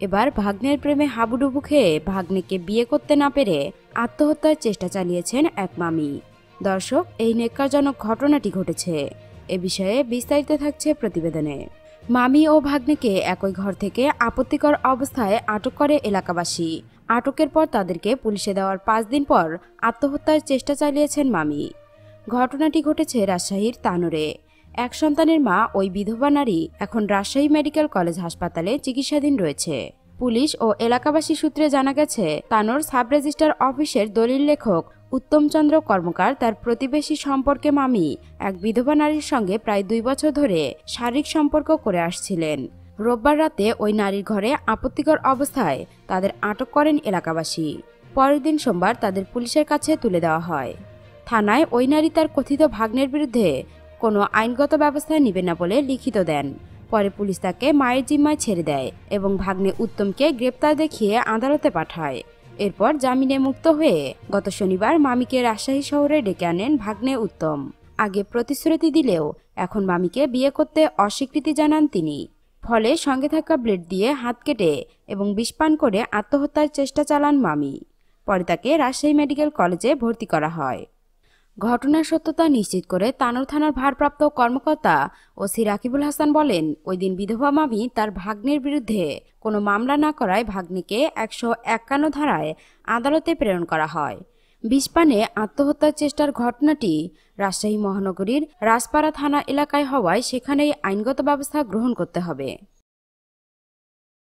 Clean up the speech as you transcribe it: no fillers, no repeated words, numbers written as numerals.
এবার ভাগ্নের প্রেমে হাবুডুবু খেয়ে ভাগ্নেকে বিয়ে করতে না পেরে আত্মহত্যার চেষ্টা চালিয়েছেন এক মামি। দর্শক, এই ন্যক্কারজনক ঘটনাটি ঘটেছে। এ বিষয়ে বিস্তারিত থাকছে প্রতিবেদনে। মামি ও ভাগ্নেকে একই ঘর থেকে আপত্তিকর অবস্থায় আটক করে এলাকাবাসী। আটকের পর তাদেরকে পুলিশে দেওয়ার 5 দিন পর আত্মহত্যার চেষ্টা চালিয়েছেন মামি। ঘটনাটি ঘটেছে রাজশাহীর তানোরে। এক সন্তানের মা ওই বিধবা নারী এখন রাজশাহী মেডিকেল কলেজ হাসপাতালে চিকিৎসাধীন রয়েছে। পুলিশ ও এলাকাবাসী সূত্রে জানা গেছে, তানোর সাব রেজিস্ট্রার অফিসের দলিল লেখক উত্তমচন্দ্র কর্মকার তার প্রতিবেশী সম্পর্কে মামি এক বিধবা নারীর সঙ্গে প্রায় 2 বছর ধরে শারীরিক সম্পর্ক করে আসছিলেন। রোববার রাতে ওই নারীর ঘরে আপত্তিকর অবস্থায় তাদের আটক করেন এলাকাবাসী। পরের দিন সোমবার তাদের পুলিশের কাছে তুলে দেওয়া হয়। থানায় ওই নারী তার কথিত ভাগ্নের বিরুদ্ধে কোনো আইনগত ব্যবস্থা নেবে না বলে লিখিত দেন। পরে পুলিশ তাকে মায়ের জিম্মায় ছেড়ে দেয় এবং ভাগ্নে উত্তমকে গ্রেপ্তার দেখিয়ে আদালতে পাঠায়। এরপর জামিনে মুক্ত হয়ে গত শনিবার মামিকে রাজশাহী শহরে ডেকে আনেন ভাগ্নে উত্তম। আগে প্রতিশ্রুতি দিলেও এখন মামিকে বিয়ে করতে অস্বীকৃতি জানান তিনি। ফলে সঙ্গে থাকা ব্লেড দিয়ে হাত কেটে এবং বিষ পান করে আত্মহত্যার চেষ্টা চালান মামি। পরে তাকে রাজশাহী মেডিকেল কলেজে ভর্তি করা হয়। ঘটনার সত্যতা নিশ্চিত করে তানোর থানার ভারপ্রাপ্ত কর্মকর্তা ওসি রাকিবুল হাসান বলেন, ওই দিন বিধবা মামি তার ভাগ্নের বিরুদ্ধে কোনো মামলা না করায় ভাগ্নিকে 151 ধারায় আদালতে প্রেরণ করা হয়। বিষ পানে আত্মহত্যার চেষ্টার ঘটনাটি রাজশাহী মহানগরীর রাজপাড়া থানা এলাকায় হওয়ায় সেখানেই আইনগত ব্যবস্থা গ্রহণ করতে হবে।